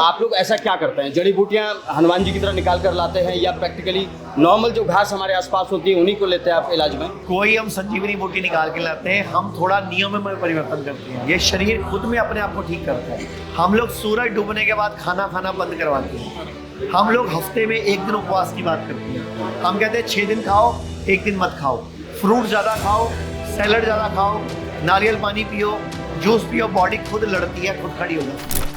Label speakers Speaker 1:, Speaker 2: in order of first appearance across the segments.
Speaker 1: आप लोग ऐसा क्या करते हैं? जड़ी बूटियां हनुमान जी की तरह निकाल कर लाते हैं या प्रैक्टिकली नॉर्मल जो घास हमारे आसपास होती है उन्हीं को लेते हैं आप इलाज में?
Speaker 2: कोई हम संजीवनी बूटी निकाल के लाते हैं, हम थोड़ा नियमों में परिवर्तन करते हैं। ये शरीर खुद में अपने आप को ठीक करता है। हम लोग सूरज डूबने के बाद खाना खाना बंद करवाते हैं। हम लोग हफ्ते में 1 दिन उपवास की बात करते हैं। हम कहते हैं 6 दिन खाओ, 1 दिन मत खाओ। फ्रूट ज़्यादा खाओ, सैलड ज़्यादा खाओ, नारियल पानी पियो, जूस पियो। बॉडी खुद लड़ती है, खुद खड़ी हो जाती है।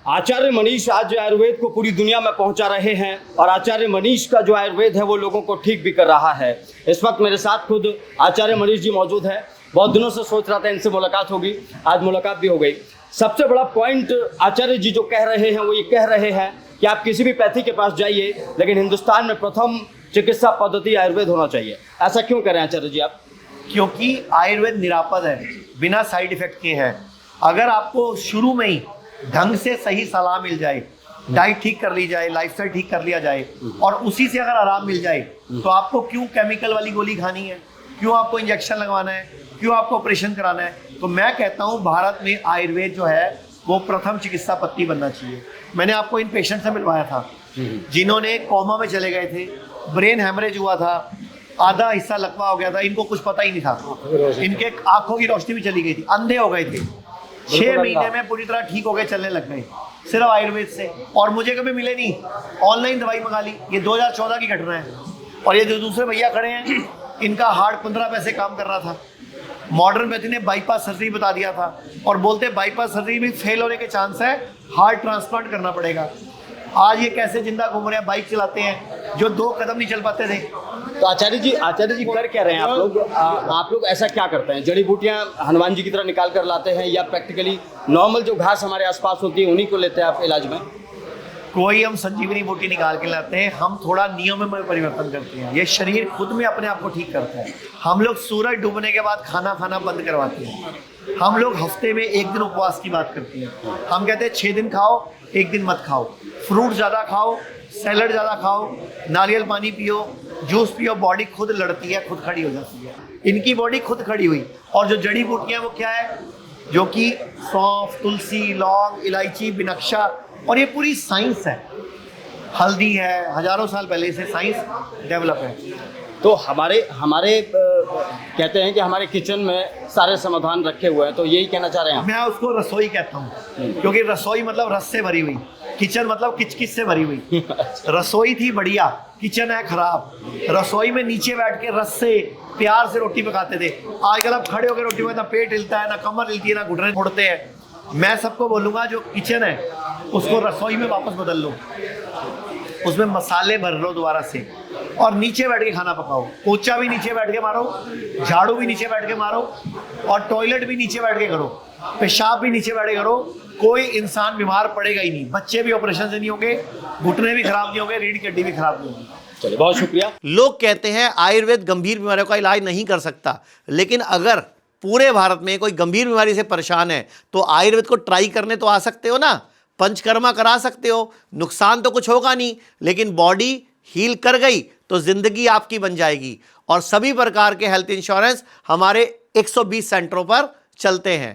Speaker 1: आचार्य मनीष आज आयुर्वेद को पूरी दुनिया में पहुंचा रहे हैं और आचार्य मनीष का जो आयुर्वेद है वो लोगों को ठीक भी कर रहा है। इस वक्त मेरे साथ खुद आचार्य मनीष जी मौजूद है। बहुत दिनों से सोच रहा था इनसे मुलाकात होगी, आज मुलाकात भी हो गई। सबसे बड़ा पॉइंट आचार्य जी जो कह रहे हैं वो ये कह रहे हैं कि आप किसी भी पैथी के पास जाइए, लेकिन हिंदुस्तान में प्रथम चिकित्सा पद्धति आयुर्वेद होना चाहिए। ऐसा क्यों कह रहे हैं आचार्य जी आप?
Speaker 2: क्योंकि आयुर्वेद निरापद है, बिना साइड इफेक्ट के है। अगर आपको शुरू में ही ढंग से सही सलाह मिल जाए, डाइट ठीक कर ली जाए, लाइफस्टाइल ठीक कर लिया जाए और उसी से अगर आराम मिल जाए, तो आपको क्यों केमिकल वाली गोली खानी है, क्यों आपको इंजेक्शन लगवाना है, क्यों आपको ऑपरेशन कराना है? तो मैं कहता हूँ भारत में आयुर्वेद जो है वो प्रथम चिकित्सा पद्धति बनना चाहिए। मैंने आपको इन पेशेंट से मिलवाया था जिन्होंने कोमा में चले गए थे, ब्रेन हैमरेज हुआ था, आधा हिस्सा लकवा हो गया था, इनको कुछ पता ही नहीं था, इनके आंखों की रोशनी भी चली गई थी, अंधे हो गए थे। 6 महीने में पूरी तरह ठीक हो गए, चलने लग गए सिर्फ आयुर्वेद से। और मुझे कभी मिले नहीं, ऑनलाइन दवाई मंगा ली। ये 2014 की घटना है। और ये जो दूसरे भैया खड़े हैं, इनका हार्ट 15 पैसे काम कर रहा था। मॉडर्न पैथी ने बाईपास सर्जरी बता दिया था और बोलते बाईपास सर्जरी में फेल होने के चांस है, हार्ट ट्रांसप्लांट करना पड़ेगा। आज ये कैसे जिंदा घूम रहे हैं, बाइक चलाते हैं, जो 2 कदम नहीं चल पाते थे।
Speaker 1: तो आचार्य जी कर क्या रहे हैं आप लोग? आप लोग ऐसा क्या करते हैं? जड़ी बूटियां हनुमान जी की तरह निकाल कर लाते हैं या प्रैक्टिकली नॉर्मल जो घास हमारे आसपास होती है उन्हीं को लेते हैं आप इलाज में?
Speaker 2: कोई हम संजीवनी बूटी निकाल के लाते हैं, हम थोड़ा नियमों में परिवर्तन करते हैं। ये शरीर खुद में अपने आप को ठीक करता है। हम लोग सूरज डूबने के बाद खाना खाना बंद करवाते हैं। हम लोग हफ्ते में 1 दिन उपवास की बात करते हैं। हम कहते हैं 6 दिन खाओ, 1 दिन मत खाओ। फ्रूट ज़्यादा खाओ, सैलड ज़्यादा खाओ, नारियल पानी पियो, जूस पियो। बॉडी खुद लड़ती है, खुद खड़ी हो जाती है। इनकी बॉडी खुद खड़ी हुई। और जो जड़ी बूटियाँ वो क्या है, जो कि सौंफ, तुलसी, लौंग, इलायची, बिनक्शा, और ये पूरी साइंस है। हल्दी है, हजारों साल पहले से साइंस डेवलप है।
Speaker 1: तो हमारे कहते हैं कि हमारे किचन में सारे समाधान रखे हुए हैं, तो यही कहना चाह रहे हैं आप?
Speaker 2: मैं उसको रसोई कहता हूँ, क्योंकि रसोई मतलब रस से भरी हुई, किचन मतलब किचकिच से भरी हुई। रसोई थी बढ़िया, किचन है खराब। रसोई में नीचे बैठ के रस से प्यार से रोटी पकाते थे। आजकल आप खड़े होकर रोटी में ना पेट हिलता है, ना कमर हिलती है, ना घुटने मुड़ते हैं। मैं सबको बोलूँगा जो किचन है उसको रसोई में वापस बदल लो, उसमें मसाले भर लो दोबारा से, और नीचे बैठ के खाना पकाओ। पोछा भी नीचे बैठ के मारो, झाड़ू भी नीचे बैठ के मारो, और टॉयलेट भी नीचे बैठ के करो, पेशाब भी नीचे बैठ के करो। कोई इंसान बीमार पड़ेगा ही नहीं। बच्चे भी ऑपरेशन से नहीं होंगे, घुटने भी खराब नहीं होंगे, रीढ़ की हड्डी भी खराब नहीं होगी।
Speaker 1: चलिए, बहुत शुक्रिया।
Speaker 3: लोग कहते हैं आयुर्वेद गंभीर बीमारियों का इलाज नहीं कर सकता, लेकिन अगर पूरे भारत में कोई गंभीर बीमारी से परेशान है तो आयुर्वेद को ट्राई करने तो आ सकते हो ना। पंचकर्मा करा सकते हो, नुकसान तो कुछ होगा नहीं, लेकिन बॉडी हील कर गई तो जिंदगी आपकी बन जाएगी। और सभी प्रकार के हेल्थ इंश्योरेंस हमारे 120 सेंटरों पर चलते हैं।